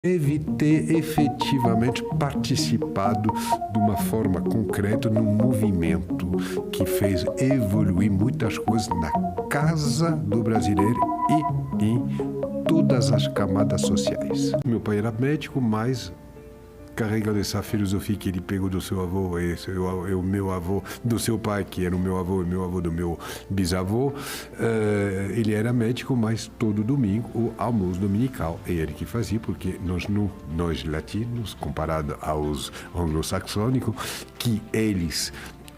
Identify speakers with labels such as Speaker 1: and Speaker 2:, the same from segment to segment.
Speaker 1: deve ter efetivamente participado de uma forma concreta num movimento que fez evoluir muitas coisas na casa do brasileiro e em todas as camadas sociais. Meu pai era médico, mas carrega dessa filosofia que ele pegou do seu avô e o meu avô, do seu pai, que era o meu avô e meu avô do meu bisavô. Ele era médico, mas todo domingo o almoço dominical é ele que fazia, porque nós latinos, comparado aos anglo-saxônicos, que eles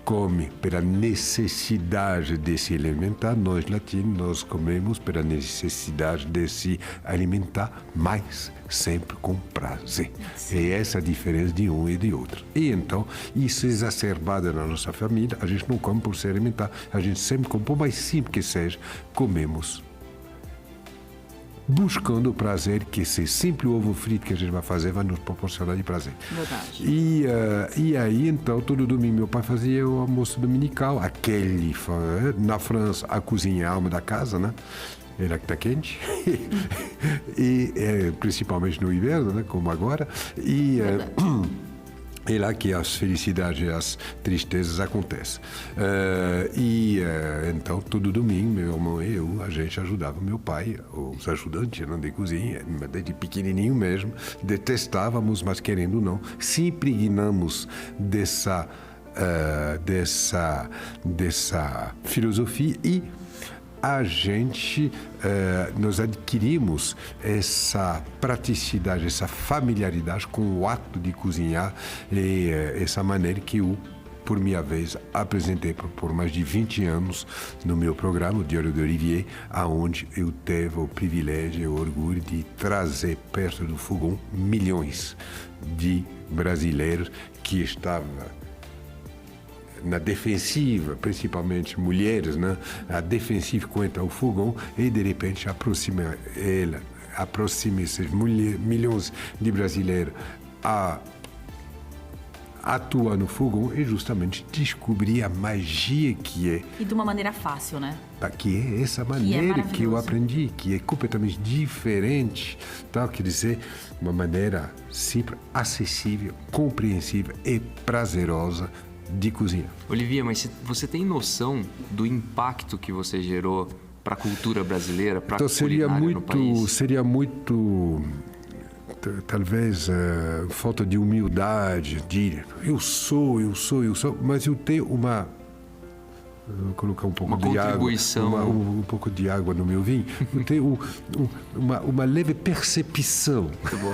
Speaker 1: comem pela necessidade de se alimentar, nós latinos, nós comemos pela necessidade de se alimentar, mas sempre com prazer. É essa a diferença de um e de outro. E então, isso é exacerbado na nossa família, a gente não come por se alimentar, a gente sempre come, por mais simples que seja, comemos buscando o prazer, que esse simples ovo frito que a gente vai fazer vai nos proporcionar de prazer.
Speaker 2: Verdade.
Speaker 1: E aí, então, todo domingo meu pai fazia o almoço dominical, na França, a cozinha é a alma da casa, né? Ela que está quente, principalmente no inverno, né? Como agora, é lá que as felicidades e as tristezas acontecem. Então, todo domingo, meu irmão e eu, a gente ajudava meu pai, os ajudantes de cozinha, desde pequenininho mesmo, detestávamos, mas querendo ou não, se impregnamos dessa filosofia e a gente, nós adquirimos essa praticidade, essa familiaridade com o ato de cozinhar e essa maneira que eu, por minha vez, apresentei por mais de 20 anos no meu programa, o Diário de Olivier, aonde eu tive o privilégio e o orgulho de trazer perto do fogão milhões de brasileiros que estavam na defensiva, principalmente mulheres, né? A defensiva contra o fogão e, de repente, aproxima esses milhões de brasileiros a atuar no fogão e justamente descobrir a magia que é.
Speaker 2: E de uma maneira fácil, né?
Speaker 1: Que é essa maneira que eu aprendi, que é completamente diferente, tá? Quer dizer, uma maneira simples, acessível, compreensível e prazerosa de cozinha.
Speaker 3: Olivier, mas você tem noção do impacto que você gerou para a cultura brasileira, para a culinária no país?
Speaker 1: Seria muito, talvez, falta de humildade, de eu sou, mas eu tenho uma... Vou colocar um pouco de água, um pouco de água no meu vinho. Eu tenho uma leve percepção.
Speaker 3: Muito bom.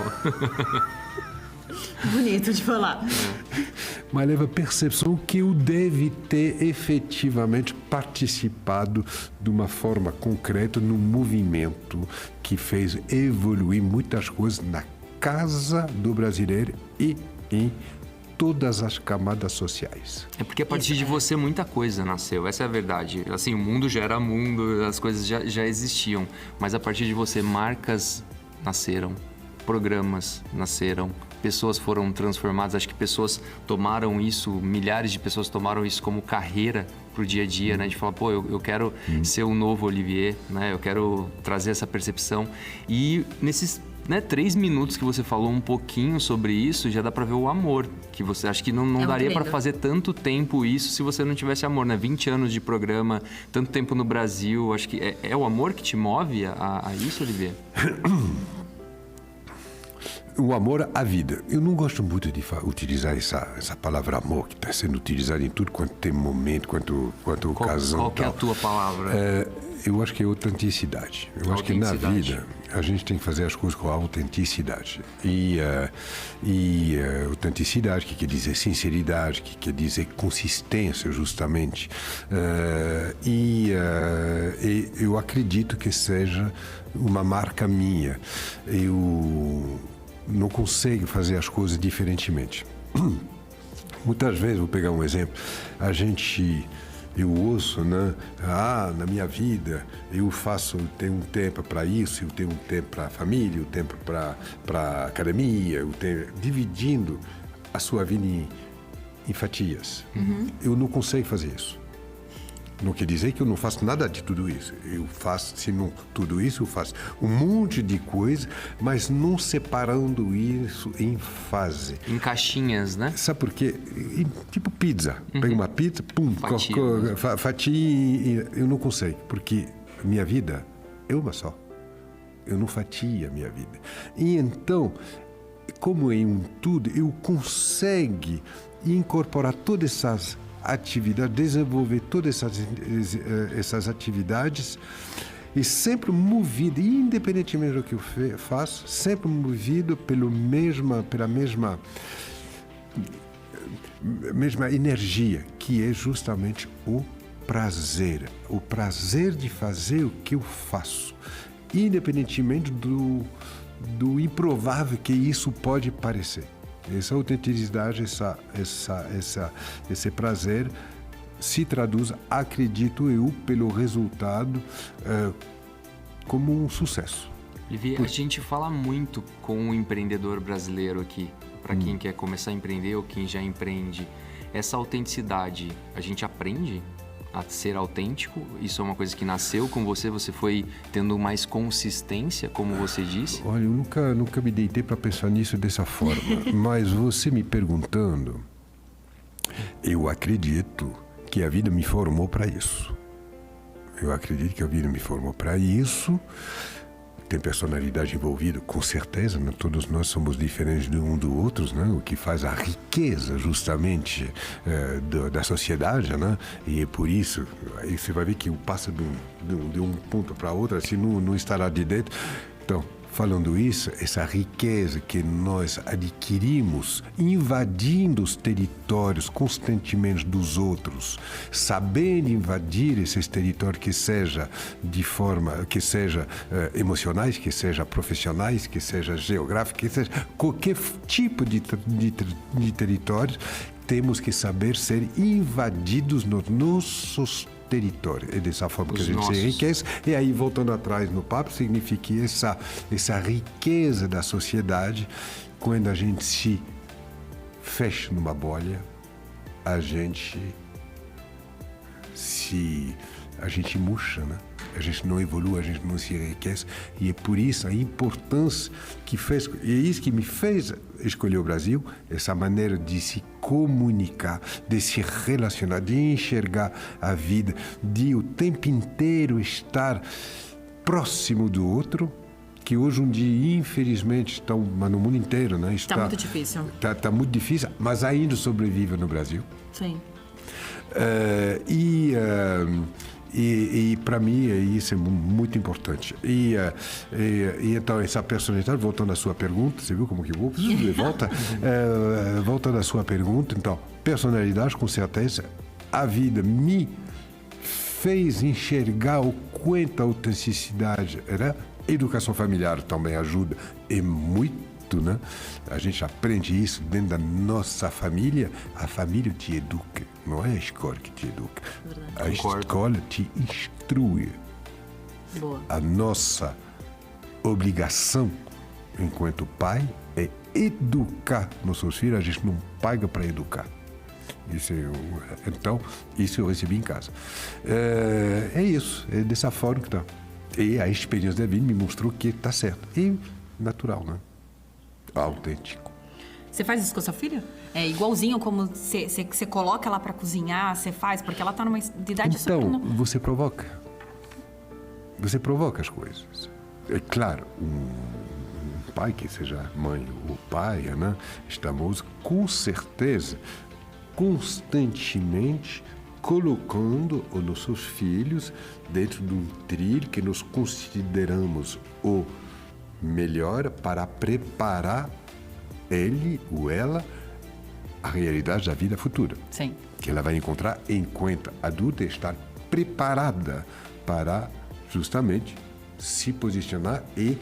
Speaker 2: Bonito de falar.
Speaker 1: Uma leve percepção que eu deve ter efetivamente participado de uma forma concreta num movimento que fez evoluir muitas coisas na casa do brasileiro e em todas as camadas sociais.
Speaker 3: É porque a partir de você muita coisa nasceu, essa é a verdade. Assim, o mundo já era mundo, as coisas já existiam, mas a partir de você marcas nasceram, programas nasceram, pessoas foram transformadas, acho que pessoas tomaram isso, milhares de pessoas tomaram isso como carreira pro dia a dia, né? De falar, pô, eu quero ser o novo Olivier, né? Eu quero trazer essa percepção. E nesses 3 minutos que você falou um pouquinho sobre isso, já dá pra ver o amor que você... Acho que não daria pra fazer tanto tempo isso se você não tivesse amor, né? 20 anos de programa, tanto tempo no Brasil, acho que é o amor que te move a isso, Olivier?
Speaker 1: O amor à vida. Eu não gosto muito de utilizar essa palavra amor, que está sendo utilizada em tudo quanto tem momento, quanto ocasião.
Speaker 3: Qual que é a tua palavra?
Speaker 1: Eu acho que é autenticidade. Eu acho que na vida a gente tem que fazer as coisas com autenticidade. E autenticidade, que quer dizer sinceridade, que quer dizer consistência, justamente. Eu acredito que seja uma marca minha. Eu não consigo fazer as coisas diferentemente. Muitas vezes, vou pegar um exemplo, eu ouço, né? Na minha vida eu tenho um tempo para isso, eu tenho um tempo para a família, eu tenho tempo para academia, dividindo a sua vida em fatias. Eu não consigo fazer isso. Não quer dizer que eu não faço nada de tudo isso. Eu faço, se não tudo isso, eu faço um monte de coisa, mas não separando isso em fase.
Speaker 3: Em caixinhas, né?
Speaker 1: Sabe por quê? Tipo pizza. Pega uma pizza, pum, fatia. Eu não consigo, porque minha vida é uma só. Eu não fatio a minha vida. E então, como é um tudo, eu consigo incorporar todas essas atividades, desenvolver todas essas atividades e sempre movido, independentemente do que eu faço, sempre movido pela mesma energia, que é justamente o prazer de fazer o que eu faço, independentemente do improvável que isso pode parecer. Essa autenticidade, esse prazer se traduz, acredito eu, pelo resultado como um sucesso.
Speaker 3: Livi, a gente fala muito com o empreendedor brasileiro aqui, para quem quer começar a empreender ou quem já empreende. Essa autenticidade, a gente aprende a ser autêntico? Isso é uma coisa que nasceu com você? Você foi tendo mais consistência, como você disse?
Speaker 1: Olha, eu nunca me deitei para pensar nisso dessa forma. Mas você me perguntando, eu acredito que a vida me formou para isso. Eu acredito que a vida me formou para isso. Tem personalidade envolvida, com certeza, né? Todos nós somos diferentes de um do outro, né? O que faz a riqueza, justamente, da sociedade, né? E é por isso, aí você vai ver que passa de um ponto para outro, assim, não estará de dentro. Então, falando isso, essa riqueza que nós adquirimos invadindo os territórios constantemente dos outros, sabendo invadir esses territórios, que seja de forma, que seja emocionais, que seja profissionais, que seja geográfico, que seja qualquer tipo de território, temos que saber ser invadidos nos nossos território. É dessa forma que a gente se enriquece. E aí, voltando atrás no papo, significa que essa riqueza da sociedade, quando a gente se fecha numa bolha, a gente murcha, né? A gente não evolui, a gente não se enriquece. E é por isso a importância e é isso que me fez escolher o Brasil, essa maneira de se comunicar, de se relacionar, de enxergar a vida, de o tempo inteiro estar próximo do outro, que hoje um dia, infelizmente, mas no mundo inteiro, né?
Speaker 2: Está muito difícil.
Speaker 1: Está muito difícil, mas ainda sobrevive no Brasil.
Speaker 2: Sim.
Speaker 1: E para mim isso é muito importante. E então essa personalidade, voltando à sua pergunta, você viu como que eu vou? Voltando à sua pergunta, então, personalidade, com certeza, a vida me fez enxergar o quanto a autenticidade era. Educação familiar também ajuda, e muito, né? A gente aprende isso dentro da nossa família. A família te educa, não é a escola que te educa. A escola te instrui.
Speaker 2: Boa. A
Speaker 1: nossa obrigação enquanto pai é educar nossos filhos. A gente não paga para educar. Então, isso eu recebi em casa. É isso, é dessa forma que está. E a experiência da vida me mostrou que está certo. E natural, né? Autêntico.
Speaker 2: Você faz isso com a sua filha? É igualzinho como você coloca ela para cozinhar, você faz? Porque ela está numa idade super...
Speaker 1: Então, você provoca. Você provoca as coisas. É claro, um pai, que seja a mãe ou o pai, né? Estamos, com certeza, constantemente colocando os nossos filhos dentro de um trilho que nós consideramos o melhor para preparar ele ou ela a realidade da vida futura.
Speaker 2: Sim.
Speaker 1: Que ela vai encontrar enquanto adulta e estar preparada para justamente se posicionar e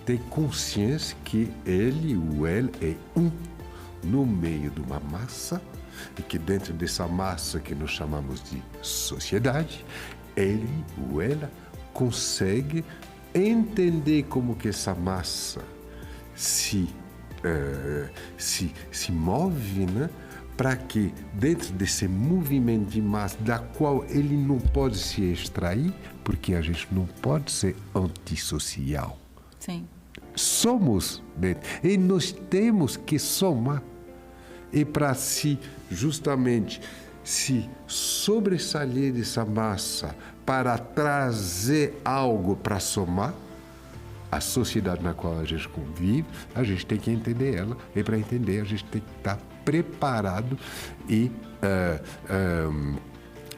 Speaker 1: ter consciência que ele ou ela é no meio de uma massa, e que dentro dessa massa que nós chamamos de sociedade, ele ou ela consegue entender como que essa massa se move, né? para que, dentro desse movimento de massa, da qual ele não pode se extrair, porque a gente não pode ser antissocial.
Speaker 2: Sim.
Speaker 1: Somos dentro. E nós temos que somar. E para justamente se sobressair dessa massa para trazer algo para somar, a sociedade na qual a gente convive, a gente tem que entender ela. E para entender, a gente tem que estar preparado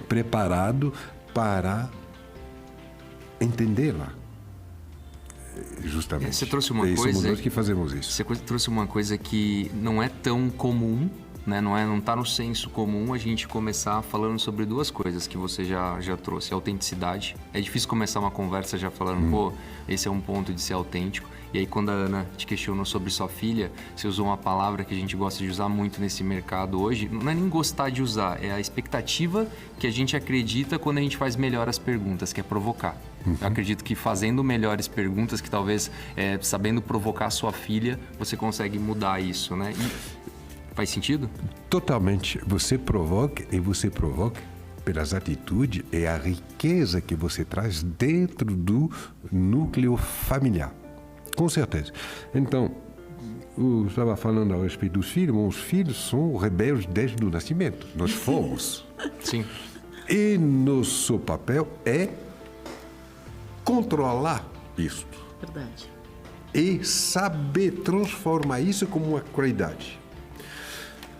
Speaker 1: preparado para entendê-la. Justamente.
Speaker 3: Você trouxe uma coisa.
Speaker 1: Somos nós que fazemos isso.
Speaker 3: Você trouxe uma coisa que não é tão comum, né? Não está no senso comum a gente começar falando sobre duas coisas que você já trouxe. Autenticidade. É difícil começar uma conversa já falando, pô, esse é um ponto de ser autêntico. E aí, quando a Ana te questionou sobre sua filha, você usou uma palavra que a gente gosta de usar muito nesse mercado hoje. Não é nem gostar de usar, é a expectativa que a gente acredita quando a gente faz melhor as perguntas, que é provocar. Eu acredito que fazendo melhores perguntas, que talvez sabendo provocar sua filha, você consegue mudar isso, né? E faz sentido?
Speaker 1: Totalmente. Você provoca pelas atitudes e a riqueza que você traz dentro do núcleo familiar. Com certeza. Então, eu estava falando a respeito dos filhos, mas os filhos são rebeldes desde o nascimento. Nós fomos.
Speaker 3: Sim.
Speaker 1: E nosso papel é controlar isso.
Speaker 2: Verdade.
Speaker 1: E saber transformar isso como uma qualidade.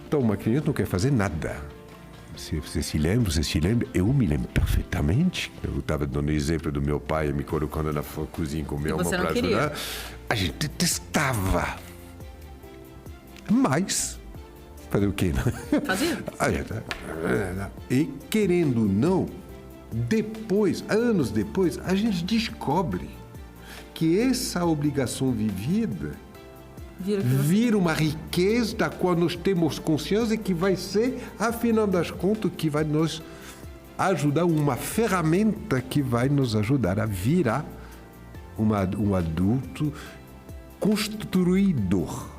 Speaker 1: Então, uma criança não quer fazer nada. Você se lembra, eu me lembro perfeitamente. Eu estava dando exemplo do meu pai me colocando na cozinha com meu irmão para ajudar. A gente detestava. Mas, fazer o quê?
Speaker 2: Fazia?
Speaker 1: E querendo ou não, depois, anos depois, a gente descobre que essa obrigação vivida vira uma riqueza da qual nós temos consciência e que vai ser, afinal das contas, que vai nos ajudar, uma ferramenta que vai nos ajudar a virar um adulto construidor,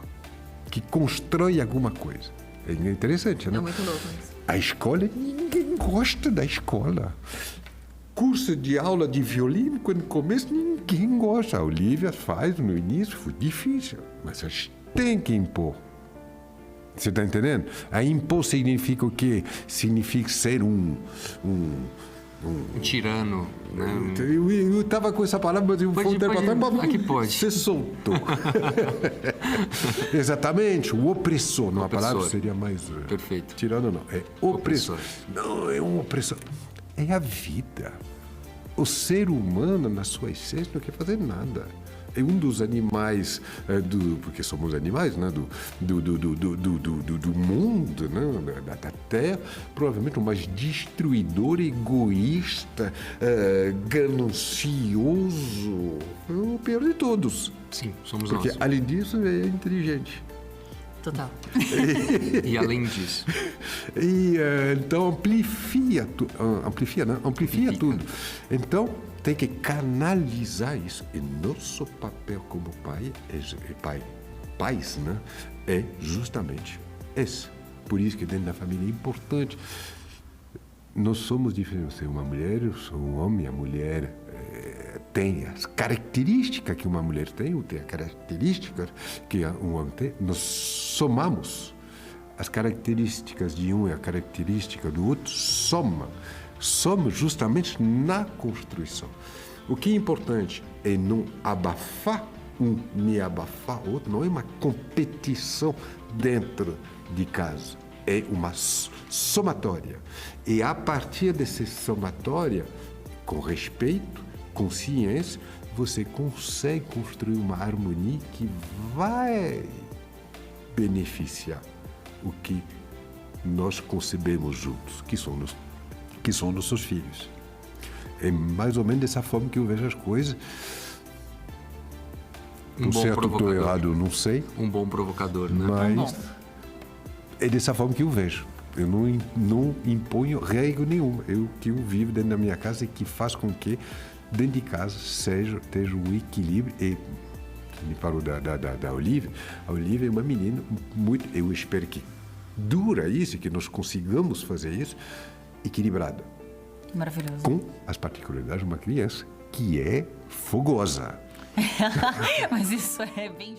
Speaker 1: que constrói alguma coisa. É interessante, né?
Speaker 2: É muito louco isso.
Speaker 1: A escola, ninguém gosta da escola. Curso de aula de violino, quando começa, ninguém gosta. A Olivia faz no início, foi difícil, mas a gente tem que impor. Você está entendendo? A impor significa o quê? Significa ser um
Speaker 3: tirano, né?
Speaker 1: Eu estava com essa palavra, mas eu vou
Speaker 3: aqui pode.
Speaker 1: Você soltou. Exatamente, o opressor. Não, a palavra seria mais...
Speaker 3: Perfeito.
Speaker 1: Tirano não, é opressor. Não, é um opressor. É a vida. O ser humano, na sua essência, não quer fazer nada. É um dos animais, porque somos animais, né? do mundo, né? da Terra, provavelmente o mais destruidor, egoísta, ganancioso, o pior de todos.
Speaker 3: Sim, somos
Speaker 1: porque,
Speaker 3: nós.
Speaker 1: Além disso, é inteligente.
Speaker 2: Total.
Speaker 3: E além disso.
Speaker 1: Então amplifia tudo. Então tem que canalizar isso. E nosso papel como pais, né, é justamente esse. Por isso que dentro da família é importante. Nós somos diferentes. Você é uma mulher, eu sou um homem, a mulher tem as características que uma mulher tem, ou tem as características que um homem tem. Nós somamos as características de um e a característica do outro, somos justamente na construção. O que é importante é não abafar um, nem abafar o outro, não é uma competição dentro de casa, é uma somatória. E a partir dessa somatória, com respeito, consciência, você consegue construir uma harmonia que vai beneficiar o que nós concebemos juntos, que são nossos filhos. É mais ou menos dessa forma que eu vejo as coisas. Estou certo ou estou errado, não sei.
Speaker 3: Um bom provocador, né?
Speaker 1: Mas é dessa forma que eu vejo. Eu não imponho regra nenhuma. Eu vivo dentro da minha casa e que faz com que dentro de casa esteja um equilíbrio. E me falou da Olivia. A Olivia é uma menina muito... Eu espero que dura isso, que nós consigamos fazer isso equilibrado,
Speaker 2: Maravilhoso.
Speaker 1: com as particularidades de uma criança que é fogosa.
Speaker 2: Mas isso é bem...